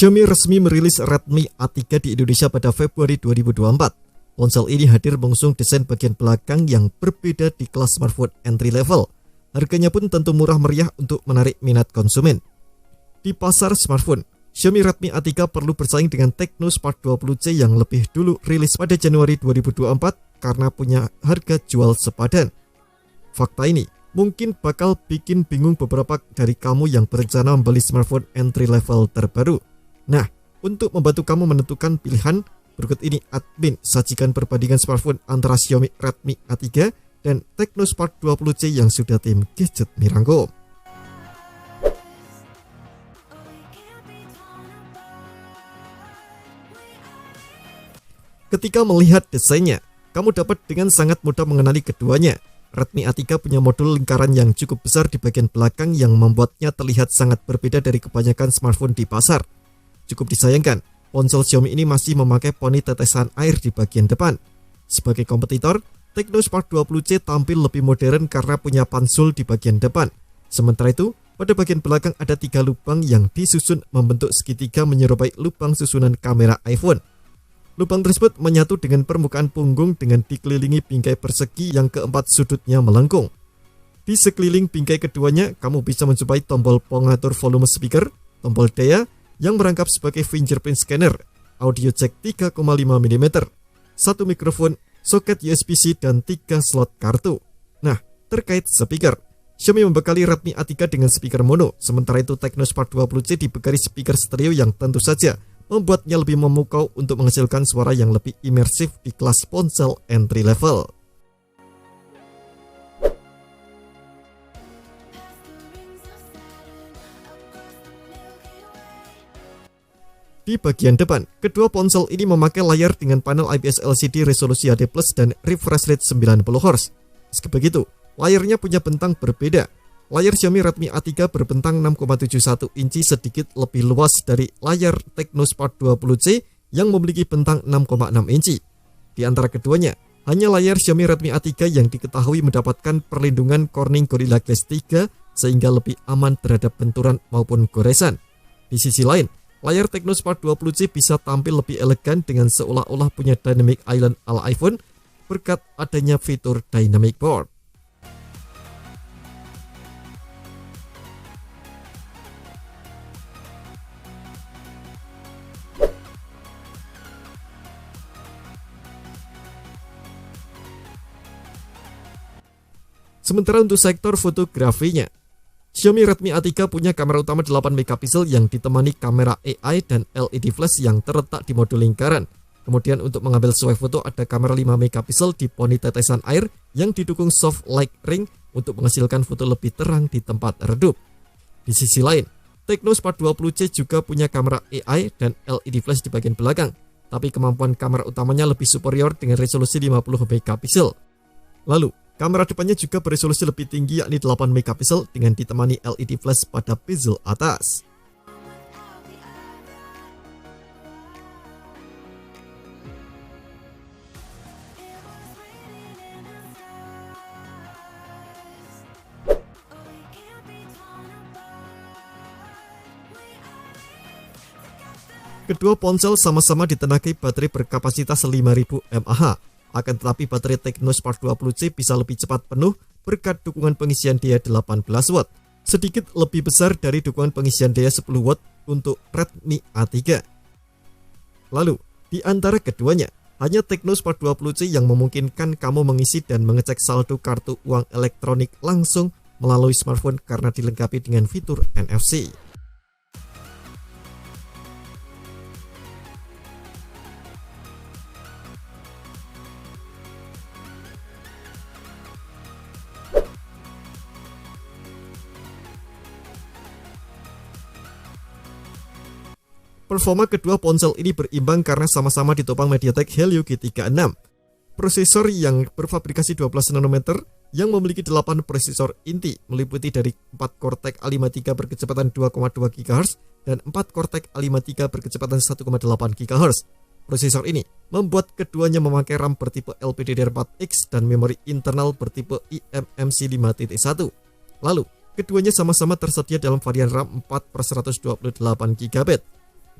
Xiaomi resmi merilis Redmi A3 di Indonesia pada Februari 2024. Ponsel ini hadir mengusung desain bagian belakang yang berbeda di kelas smartphone entry level. Harganya pun tentu murah meriah untuk menarik minat konsumen. Di pasar smartphone, Xiaomi Redmi A3 perlu bersaing dengan Tecno Spark 20C yang lebih dulu rilis pada Januari 2024 karena punya harga jual sepadan. Fakta ini mungkin bakal bikin bingung beberapa dari kamu yang berencana membeli smartphone entry level terbaru. Nah, untuk membantu kamu menentukan pilihan, berikut ini admin sajikan perbandingan smartphone antara Xiaomi Redmi A3 dan Tecno Spark 20C yang sudah tim Gadget merangkum. Ketika melihat desainnya, kamu dapat dengan sangat mudah mengenali keduanya. Redmi A3 punya modul lingkaran yang cukup besar di bagian belakang yang membuatnya terlihat sangat berbeda dari kebanyakan smartphone di pasar. Cukup disayangkan, ponsel Xiaomi ini masih memakai poni tetesan air di bagian depan. Sebagai kompetitor, Tecno Spark 20C tampil lebih modern karena punya pansul di bagian depan. Sementara itu, pada bagian belakang ada 3 lubang yang disusun membentuk segitiga menyerupai lubang susunan kamera iPhone. Lubang tersebut menyatu dengan permukaan punggung dengan dikelilingi bingkai persegi yang keempat sudutnya melengkung. Di sekeliling bingkai keduanya, kamu bisa menjumpai tombol pengatur volume speaker, tombol daya yang merangkap sebagai fingerprint scanner, audio jack 3,5 mm, satu mikrofon, soket USB-C, dan 3 slot kartu. Nah, terkait speaker, Xiaomi membekali Redmi A3 dengan speaker mono, sementara itu Tecno Spark 20C dibekali speaker stereo yang tentu saja membuatnya lebih memukau untuk menghasilkan suara yang lebih imersif di kelas ponsel entry level. Di bagian depan, kedua ponsel ini memakai layar dengan panel IPS LCD resolusi HD+ dan refresh rate 90Hz. Meski begitu, layarnya punya bentang berbeda. Layar Xiaomi Redmi A3 berbentang 6,71 inci sedikit lebih luas dari layar Tecno Spark 20C yang memiliki bentang 6,6 inci. Di antara keduanya, hanya layar Xiaomi Redmi A3 yang diketahui mendapatkan perlindungan Corning Gorilla Glass 3 sehingga lebih aman terhadap benturan maupun goresan. Di sisi lain, layar Tecno Spark 20C bisa tampil lebih elegan dengan seolah-olah punya dynamic island ala iPhone berkat adanya fitur dynamic board. Sementara untuk sektor fotografinya, Xiaomi Redmi A3 punya kamera utama 8 MP yang ditemani kamera AI dan LED flash yang terletak di modul lingkaran. Kemudian untuk mengambil suai foto ada kamera 5 MP di poni tetesan air yang didukung soft light ring untuk menghasilkan foto lebih terang di tempat redup. Di sisi lain, Tecno Spark 20C juga punya kamera AI dan LED flash di bagian belakang, tapi kemampuan kamera utamanya lebih superior dengan resolusi 50 MP. Lalu, kamera depannya juga beresolusi lebih tinggi yakni 8 MP dengan ditemani LED flash pada bezel atas. Kedua ponsel sama-sama ditenagai baterai berkapasitas 5000 mAh. Akan tetapi baterai Tecno Spark 20C bisa lebih cepat penuh berkat dukungan pengisian daya 18 Watt, sedikit lebih besar dari dukungan pengisian daya 10 Watt untuk Redmi A3. Lalu, di antara keduanya, hanya Tecno Spark 20C yang memungkinkan kamu mengisi dan mengecek saldo kartu uang elektronik langsung melalui smartphone karena dilengkapi dengan fitur NFC. Performa kedua ponsel ini berimbang karena sama-sama ditopang MediaTek Helio G36. Prosesor yang berfabrikasi 12 nanometer yang memiliki 8 prosesor inti meliputi dari 4 Cortex A53 berkecepatan 2,2 GHz dan 4 Cortex A53 berkecepatan 1,8 GHz. Prosesor ini membuat keduanya memakai RAM bertipe LPDDR4X dan memori internal bertipe eMMC 5.1. Lalu, keduanya sama-sama tersedia dalam varian RAM 4/128 GB.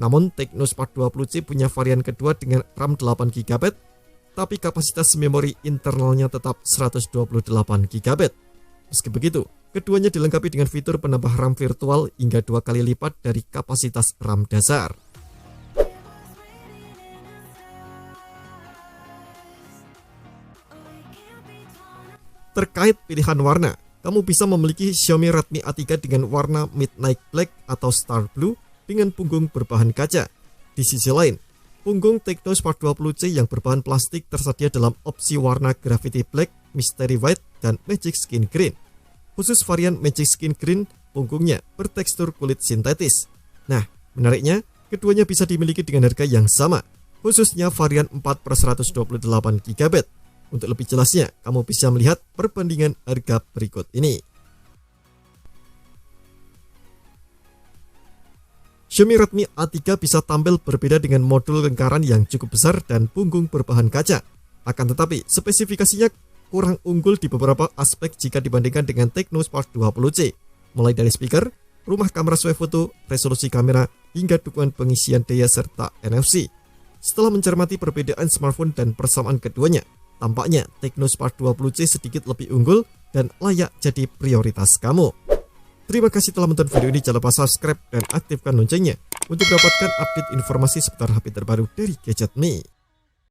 Namun Tecno Spark 20C punya varian kedua dengan RAM 8GB, tapi kapasitas memori internalnya tetap 128GB. Meski begitu, keduanya dilengkapi dengan fitur penambah RAM virtual hingga 2 kali lipat dari kapasitas RAM dasar. Terkait pilihan warna, kamu bisa memiliki Xiaomi Redmi A3 dengan warna Midnight Black atau Star Blue dengan punggung berbahan kaca. Di sisi lain, punggung Tecno Spark 20C yang berbahan plastik tersedia dalam opsi warna Gravity Black, Mystery White, dan Magic Skin Green. Khusus varian Magic Skin Green, punggungnya bertekstur kulit sintetis. Nah, menariknya, keduanya bisa dimiliki dengan harga yang sama, khususnya varian 4/128GB. Untuk lebih jelasnya, kamu bisa melihat perbandingan harga berikut ini. Xiaomi Redmi A3 bisa tampil berbeda dengan modul lingkaran yang cukup besar dan punggung berbahan kaca. Akan tetapi, spesifikasinya kurang unggul di beberapa aspek jika dibandingkan dengan Tecno Spark 20C, mulai dari speaker, rumah kamera swafoto, resolusi kamera, hingga dukungan pengisian daya serta NFC. Setelah mencermati perbedaan smartphone dan persamaan keduanya, tampaknya Tecno Spark 20C sedikit lebih unggul dan layak jadi prioritas kamu. Terima kasih telah menonton video ini. Jangan lupa subscribe dan aktifkan loncengnya untuk mendapatkan update informasi seputar HP terbaru dari Gadget Me.